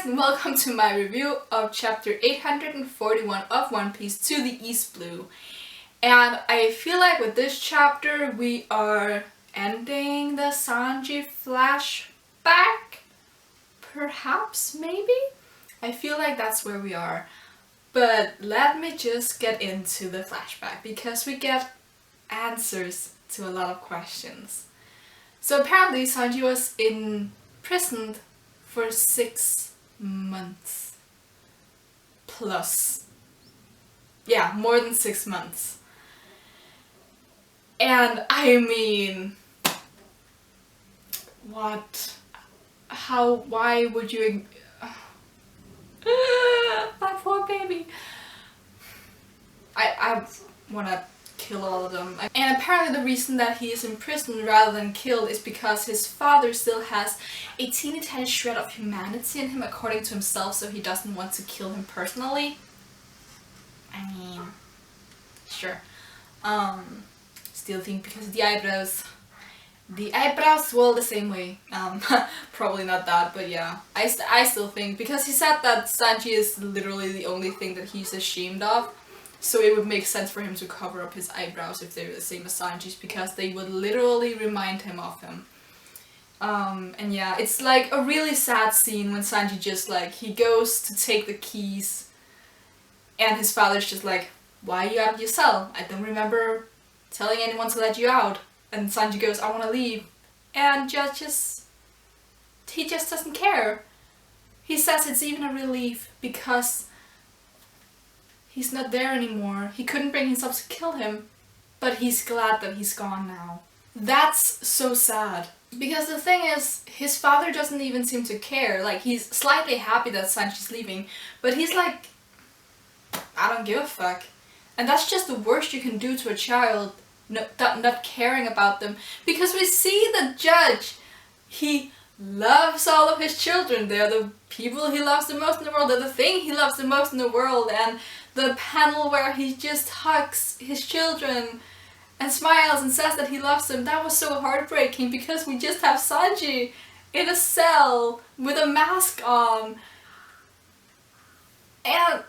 guys, and welcome to my review of chapter 841 of One Piece, To the East Blue. And I feel like with this chapter we are ending the Sanji flashback? Perhaps, maybe? I feel like that's where we are. But let me just get into the flashback because we get answers to a lot of questions. So apparently Sanji was imprisoned for 6 months. Plus. Yeah, more than 6 months. And I mean, what? How, why would you... my poor baby. I wanna kill all of them. And apparently the reason that he is in prison rather than killed is because his father still has a teeny tiny shred of humanity in him according to himself, so he doesn't want to kill him personally. I mean, sure. Still think because of the eyebrows. The eyebrows swirl the same way. Probably not that, but yeah. I still think, because he said that Sanji is literally the only thing that he's ashamed of. So it would make sense for him to cover up his eyebrows if they're the same as Sanji's, because they would literally remind him of him. And yeah, it's like a really sad scene when Sanji just like, he goes to take the keys and his father's just like, why are you out of your cell? I don't remember telling anyone to let you out. And Sanji goes, I want to leave. And he just doesn't care. He says it's even a relief because he's not there anymore. He couldn't bring himself to kill him, but he's glad that he's gone now. That's so sad. Because the thing is, his father doesn't even seem to care. Like, he's slightly happy that Sanji's leaving, but he's like, I don't give a fuck. And that's just the worst you can do to a child, not caring about them. Because we see the judge, he loves all of his children. They're the people he loves the most in the world. They're the thing he loves the most in the world. And the panel where he just hugs his children and smiles and says that he loves them, that was so heartbreaking because we just have Sanji in a cell with a mask on. And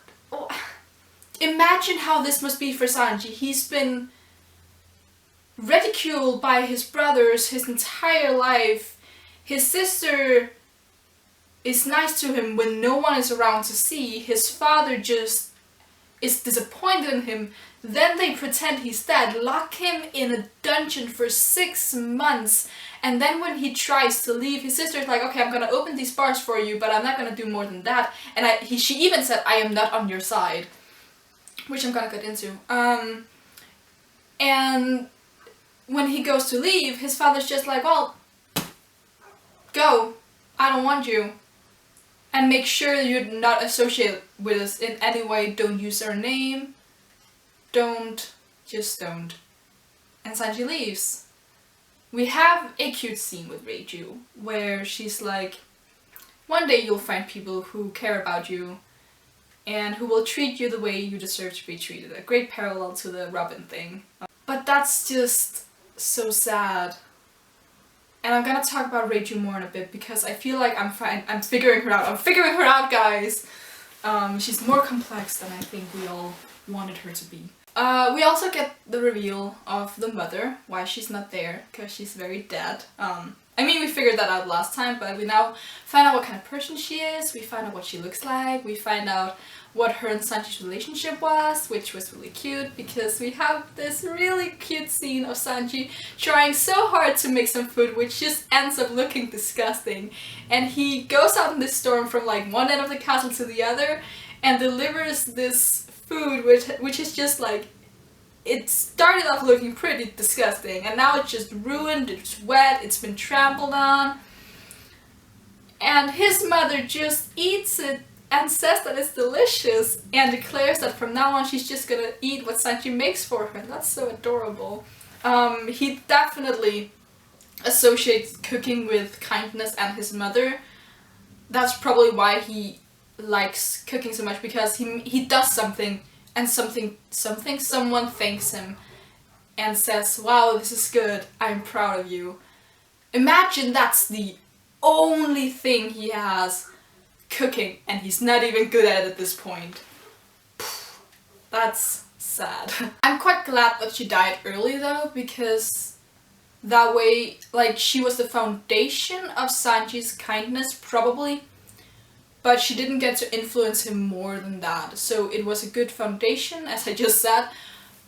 imagine how this must be for Sanji. He's been ridiculed by his brothers his entire life. His sister is nice to him when no one is around to see. His father just is disappointed in him. Then they pretend he's dead, lock him in a dungeon for 6 months, and then when he tries to leave, his sister's like, okay, I'm gonna open these bars for you, but I'm not gonna do more than that. And she even said, I am not on your side, which I'm gonna get into. And when he goes to leave, his father's just like, well, go, I don't want you. And make sure you're not associated with us in any way. Don't use our name. Just don't. And Sanji leaves. We have a cute scene with Reiju where she's like, one day you'll find people who care about you and who will treat you the way you deserve to be treated. A great parallel to the Robin thing. But that's just so sad. And I'm gonna talk about Reiju more in a bit because I feel like I'm figuring her out. I'm figuring her out, guys! She's more complex than I think we all wanted her to be. We also get the reveal of the mother, why she's not there, because she's very dead. I mean, we figured that out last time, but we now find out what kind of person she is, we find out what she looks like, we find out what her and Sanji's relationship was, which was really cute, because we have this really cute scene of Sanji trying so hard to make some food, which just ends up looking disgusting. And he goes out in this storm from like one end of the castle to the other, and delivers this food, which is just like, it started off looking pretty disgusting, and now it's just ruined, it's wet, it's been trampled on. And his mother just eats it and says that it's delicious, and declares that from now on she's just gonna eat what Sanji makes for her. That's so adorable. He definitely associates cooking with kindness and his mother. That's probably why he likes cooking so much, because he does something and someone thanks him and says, wow, this is good, I'm proud of you. Imagine that's the only thing he has cooking, and he's not even good at it at this point. That's sad. I'm quite glad that she died early though, because that way, like, she was the foundation of Sanji's kindness, probably, but she didn't get to influence him more than that. So it was a good foundation, as I just said,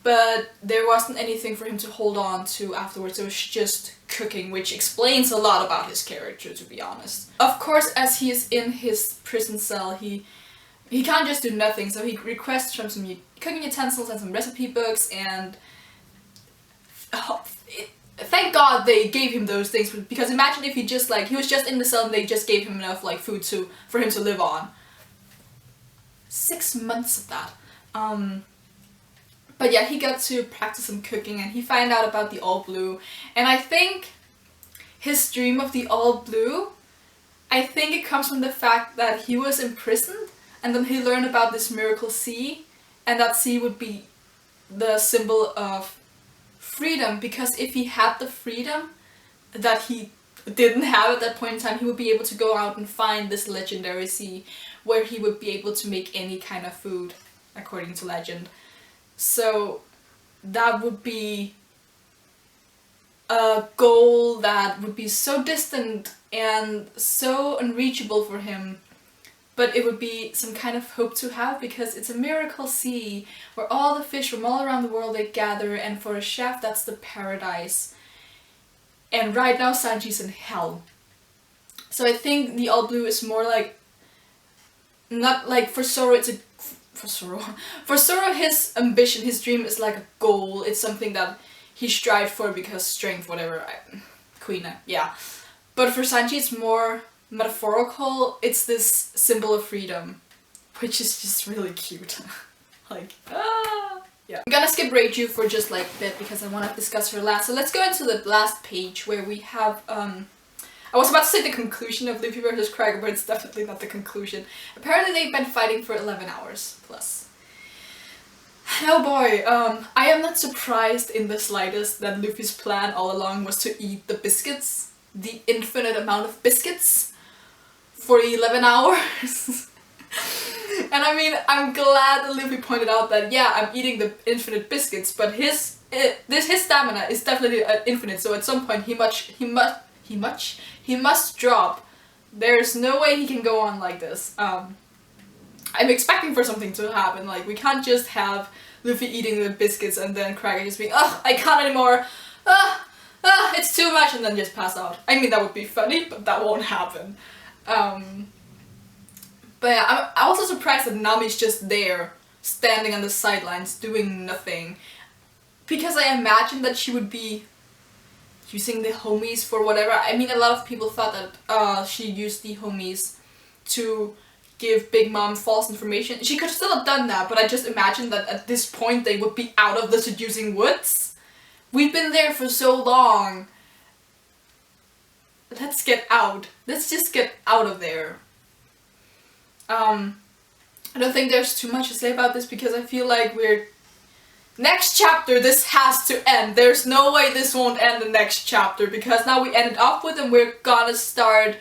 but there wasn't anything for him to hold on to afterwards. It was just cooking, which explains a lot about his character, to be honest. Of course, as he is in his prison cell, he can't just do nothing, so he requests from some cooking utensils and some recipe books, and thank God they gave him those things, because imagine if he just, like, he was just in the cell and they just gave him enough, like, food for him to live on. 6 months of that. But yeah, he got to practice some cooking, and he found out about the All Blue, and I think his dream of the All Blue, I think it comes from the fact that he was imprisoned, and then he learned about this miracle sea, and that sea would be the symbol of freedom, because if he had the freedom that he didn't have at that point in time, he would be able to go out and find this legendary sea where he would be able to make any kind of food, according to legend. So that would be a goal that would be so distant and so unreachable for him, but it would be some kind of hope to have, because it's a miracle sea where all the fish from all around the world they gather, and for a chef that's the paradise. And right now Sanji's in hell. So I think the All Blue is more like, not like for Zoro, for Zoro his ambition, his dream is like a goal, it's something that he strived for because strength, whatever, Queen, yeah. But for Sanji it's more metaphorical, it's this symbol of freedom, which is just really cute. Like, yeah. I'm gonna skip Reiju for just like a bit because I want to discuss her last. So let's go into the last page where we have, I was about to say the conclusion of Luffy versus Cracker, but it's definitely not the conclusion. Apparently they've been fighting for 11 hours plus. Oh boy, I am not surprised in the slightest that Luffy's plan all along was to eat the biscuits, the infinite amount of biscuits, for 11 hours. And I mean, I'm glad that Luffy pointed out that, yeah, I'm eating the infinite biscuits, but his stamina is definitely infinite, so at some point he must drop. There's no way he can go on like this. I'm expecting for something to happen, like, we can't just have Luffy eating the biscuits and then Cracker just being, ugh, I can't anymore, it's too much, and then just pass out. I mean, that would be funny, but that won't happen. But yeah, I'm also surprised that Nami's just there, standing on the sidelines, doing nothing. Because I imagine that she would be using the homies for whatever. I mean, a lot of people thought that she used the homies to give Big Mom false information. She could still have done that, but I just imagine that at this point they would be out of the seducing woods. We've been there for so long. Let's get out. Let's just get out of there. I don't think there's too much to say about this because I feel like next chapter, this has to end. There's no way this won't end the next chapter, because now we ended off with, and we're gonna start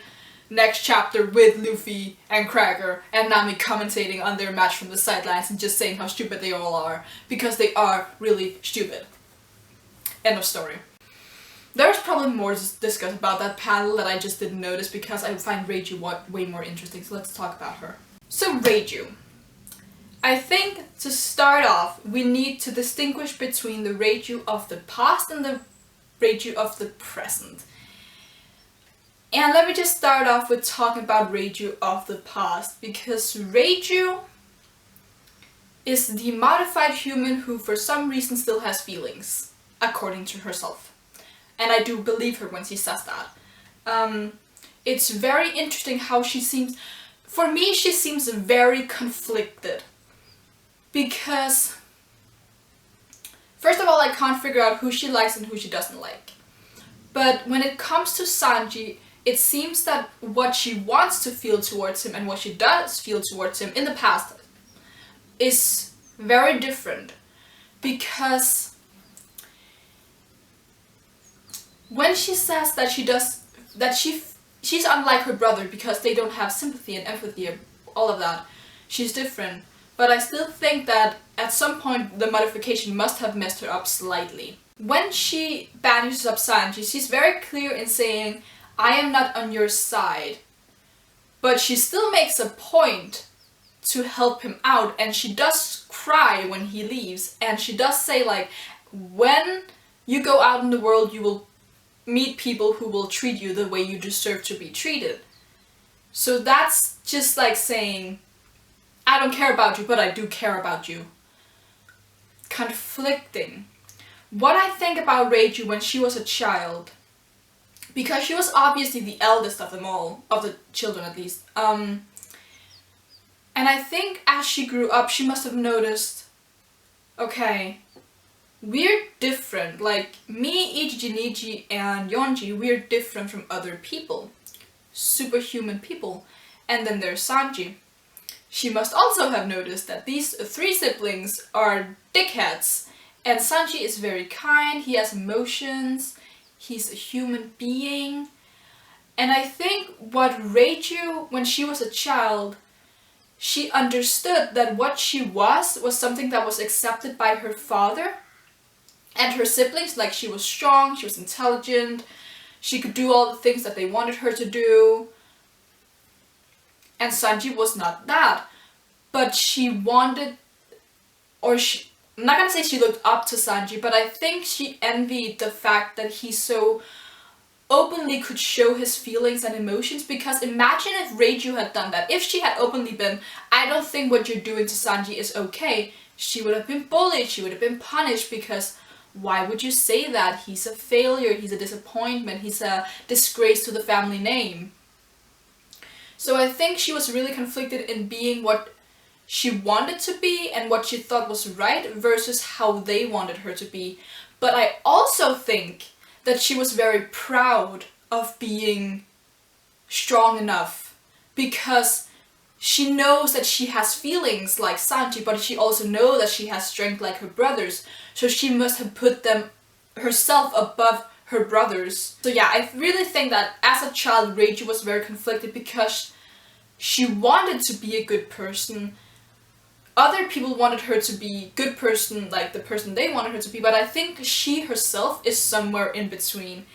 next chapter with Luffy and Cracker and Nami commentating on their match from the sidelines and just saying how stupid they all are, because they are really stupid. End of story. There's probably more to discuss about that panel that I just didn't notice because I find Reiju way more interesting, so let's talk about her. So Reiju. I think to start off, we need to distinguish between the Reiju of the past and the Reiju of the present. And let me just start off with talking about Reiju of the past, because Reiju is the modified human who for some reason still has feelings, according to herself. And I do believe her when she says that. It's very interesting how she seems, for me she seems very conflicted. Because, first of all, I can't figure out who she likes and who she doesn't like. But when it comes to Sanji, it seems that what she wants to feel towards him and what she does feel towards him in the past is very different. Because when she says that she she's unlike her brother because they don't have sympathy and empathy, all of that. She's different. But I still think that at some point the modification must have messed her up slightly. When she bandages up Sanji, she's very clear in saying, I am not on your side. But she still makes a point to help him out, and she does cry when he leaves, and she does say like, when you go out in the world you will meet people who will treat you the way you deserve to be treated. So that's just like saying, I don't care about you, but I do care about you. Conflicting. What I think about Reiju when she was a child, because she was obviously the eldest of them all, of the children at least, and I think as she grew up she must have noticed, okay, we're different, like me, Ichiji, Niji and Yonji, we're different from other people, superhuman people, and then there's Sanji. She must also have noticed that these three siblings are dickheads, and Sanji is very kind, he has emotions, he's a human being. And I think what Reiju, when she was a child, she understood that what she was something that was accepted by her father and her siblings. Like, she was strong, she was intelligent, she could do all the things that they wanted her to do. And Sanji was not that. But she wanted, or she, I'm not gonna say she looked up to Sanji, but I think she envied the fact that he so openly could show his feelings and emotions. Because imagine if Reiju had done that. If she had openly been, I don't think what you're doing to Sanji is okay, she would have been bullied, she would have been punished, because why would you say that? He's a failure, he's a disappointment, he's a disgrace to the family name. So I think she was really conflicted in being what she wanted to be and what she thought was right versus how they wanted her to be. But I also think that she was very proud of being strong enough, because she knows that she has feelings like Sanji, but she also knows that she has strength like her brothers, so she must have put them herself above her brothers. So yeah, I really think that as a child Reiju was very conflicted because she wanted to be a good person. Other people wanted her to be good person, like the person they wanted her to be, but I think she herself is somewhere in between.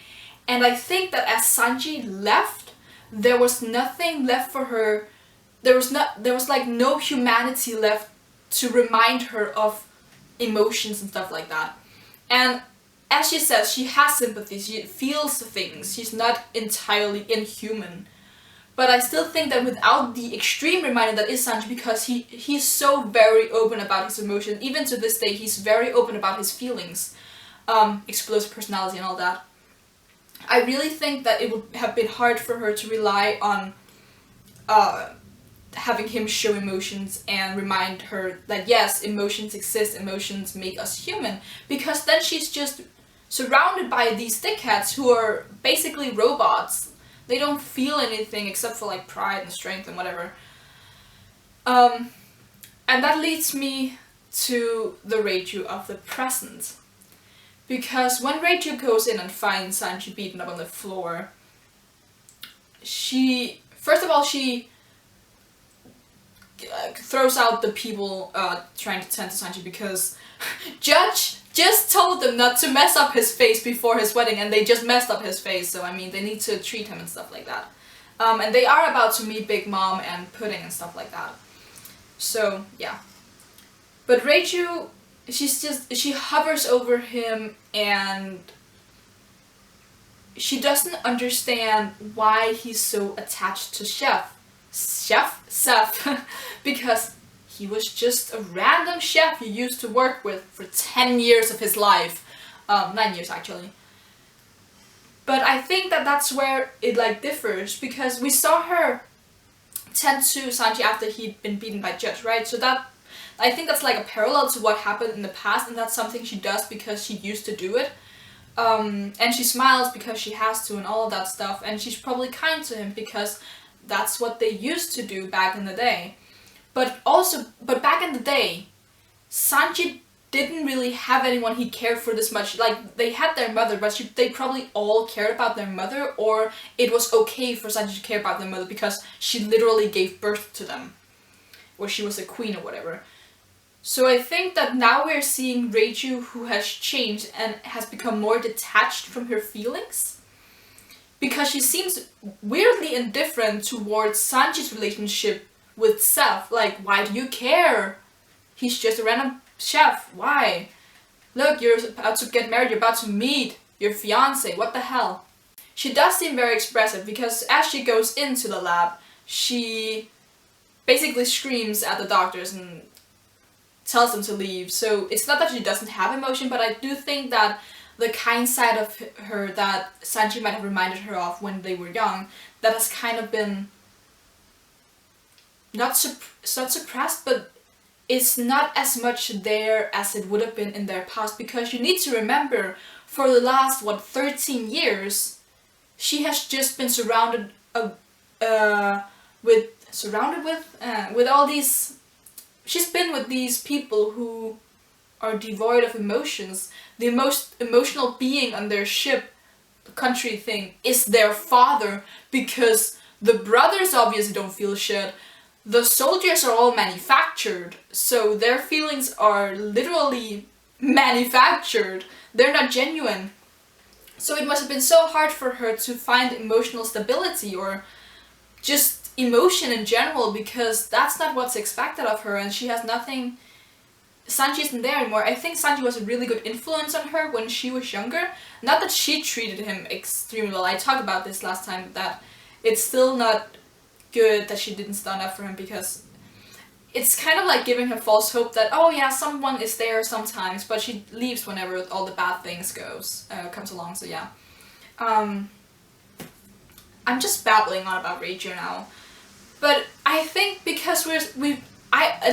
And I think that as Sanji left, there was nothing left for her. There was like no humanity left to remind her of emotions and stuff like that. And as she says, she has sympathy, she feels things, she's not entirely inhuman. But I still think that without the extreme reminder that is Sanji, because he's so very open about his emotions, even to this day he's very open about his feelings, explosive personality and all that. I really think that it would have been hard for her to rely on having him show emotions and remind her that yes, emotions exist, emotions make us human, because then she's just surrounded by these dickheads who are basically robots. They don't feel anything except for like pride and strength and whatever. And that leads me to the Reiju of the present. Because when Reiju goes in and finds Sanji beaten up on the floor, she, first of all, she throws out the people trying to tend to Sanji, because Judge just told them not to mess up his face before his wedding, and they just messed up his face, so I mean they need to treat him and stuff like that. And they are about to meet Big Mom and Pudding and stuff like that. So yeah. But Reiju, she hovers over him and she doesn't understand why he's so attached to Zeff, because he was just a random chef he used to work with for 10 years of his life. 9 years actually. But I think that that's where it like differs, because we saw her tend to Sanji after he'd been beaten by Judge, right? So that, I think that's like a parallel to what happened in the past, and that's something she does because she used to do it. And she smiles because she has to and all of that stuff, and she's probably kind to him because that's what they used to do back in the day. But back in the day, Sanji didn't really have anyone he cared for this much. Like, they had their mother, but they probably all cared about their mother, or it was okay for Sanji to care about their mother because she literally gave birth to them, or she was a queen or whatever. So I think that now we're seeing Reiju who has changed and has become more detached from her feelings, because she seems weirdly indifferent towards Sanji's relationship with Zeff. Like, why do you care? He's just a random chef. Why? Look, you're about to get married, you're about to meet your fiance. What the hell? She does seem very expressive, because as she goes into the lab, she basically screams at the doctors and tells them to leave. So it's not that she doesn't have emotion, but I do think that the kind side of her that Sanji might have reminded her of when they were young, that has kind of been not suppressed, but it's not as much there as it would have been in their past, because you need to remember, for the last 13 years, she has just been surrounded with all these. She's been with these people who are devoid of emotions. The most emotional being on their ship, the country thing, is their father, because the brothers obviously don't feel shit. The soldiers are all manufactured, so their feelings are literally manufactured. They're not genuine. So it must have been so hard for her to find emotional stability, or just emotion in general, because that's not what's expected of her, and she has nothing. Sanji isn't there anymore. I think Sanji was a really good influence on her when she was younger. Not that she treated him extremely well. I talked about this last time, that it's still not good that she didn't stand up for him, because it's kind of like giving her false hope that, oh yeah, someone is there sometimes, but she leaves whenever all the bad things comes along. So yeah. I'm just babbling on about Reiju now. But I think because at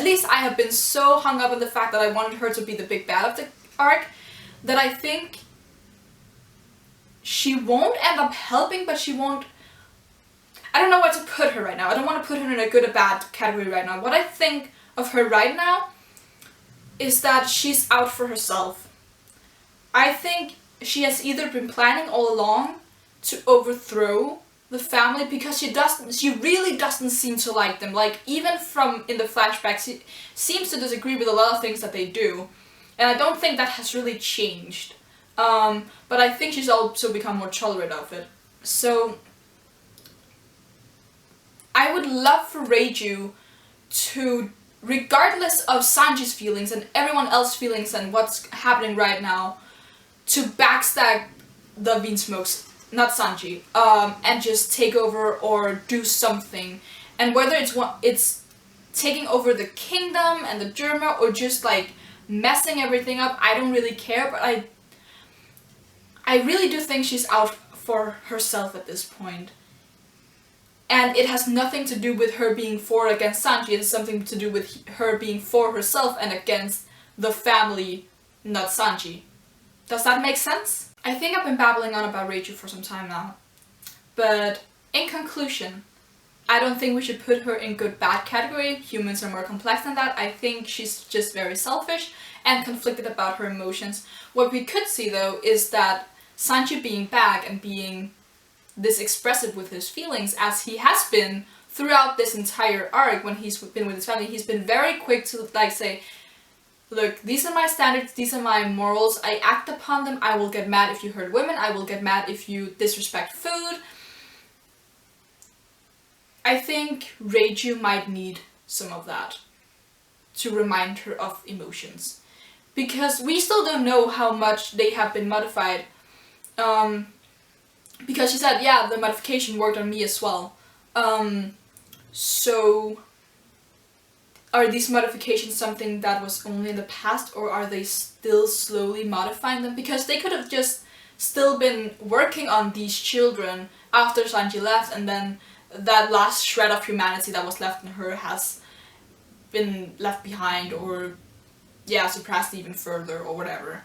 least I have been so hung up on the fact that I wanted her to be the big bad of the arc, that I think she won't end up helping, but she won't. I don't know where to put her right now. I don't want to put her in a good or bad category right now. What I think of her right now is that she's out for herself. I think she has either been planning all along to overthrow the family, because she really doesn't seem to like them. Like, even from in the flashbacks, she seems to disagree with a lot of things that they do, and I don't think that has really changed. But I think she's also become more tolerant of it. So I would love for Reiju to, regardless of Sanji's feelings and everyone else's feelings and what's happening right now, to backstab the Vinsmokes, not Sanji, and just take over or do something. And whether it's taking over the kingdom and the Germa, or just like messing everything up, I don't really care, but I really do think she's out for herself at this point. And it has nothing to do with her being for or against Sanji, it has something to do with her being for herself and against the family, not Sanji. Does that make sense? I think I've been babbling on about Reiju for some time now. But in conclusion, I don't think we should put her in good-bad category. Humans are more complex than that. I think she's just very selfish and conflicted about her emotions. What we could see though is that Sanji being back and being this expressive with his feelings, as he has been throughout this entire arc when he's been with his family, he's been very quick to like say, look, these are my standards, these are my morals, I act upon them, I will get mad if you hurt women, I will get mad if you disrespect food. I think Reiju might need some of that to remind her of emotions. Because we still don't know how much they have been modified. Because she said, yeah, the modification worked on me as well. So are these modifications something that was only in the past, or are they still slowly modifying them? Because they could have just still been working on these children after Sanji left, and then that last shred of humanity that was left in her has been left behind, or yeah, suppressed even further, or whatever.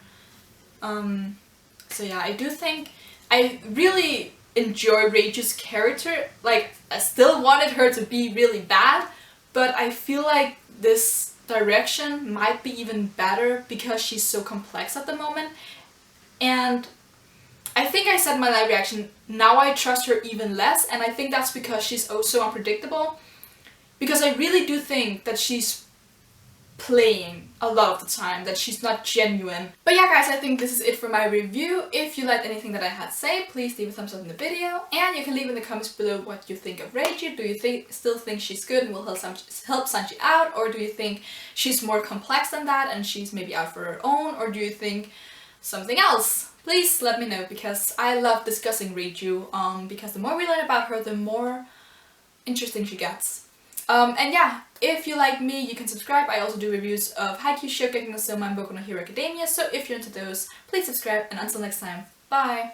So yeah, I do think I really enjoy Reiju's character. Like, I still wanted her to be really bad, but I feel like this direction might be even better because she's so complex at the moment. And I think I said in my live reaction, now I trust her even less, and I think that's because she's oh so unpredictable. Because I really do think that she's playing a lot of the time, that she's not genuine. But yeah guys, I think this is it for my review. If you liked anything that I had to say, please leave a thumbs up in the video, and you can leave in the comments below what you think of Reiju. Do you still think she's good and will help Sanji out, or do you think she's more complex than that and she's maybe out for her own, or do you think something else? Please let me know, because I love discussing Reiju, because the more we learn about her, the more interesting she gets. And yeah, if you like me, you can subscribe. I also do reviews of Haikyuu, Shokugeki no Soma, and Boku no Hero Academia, so if you're into those, please subscribe, and until next time, bye!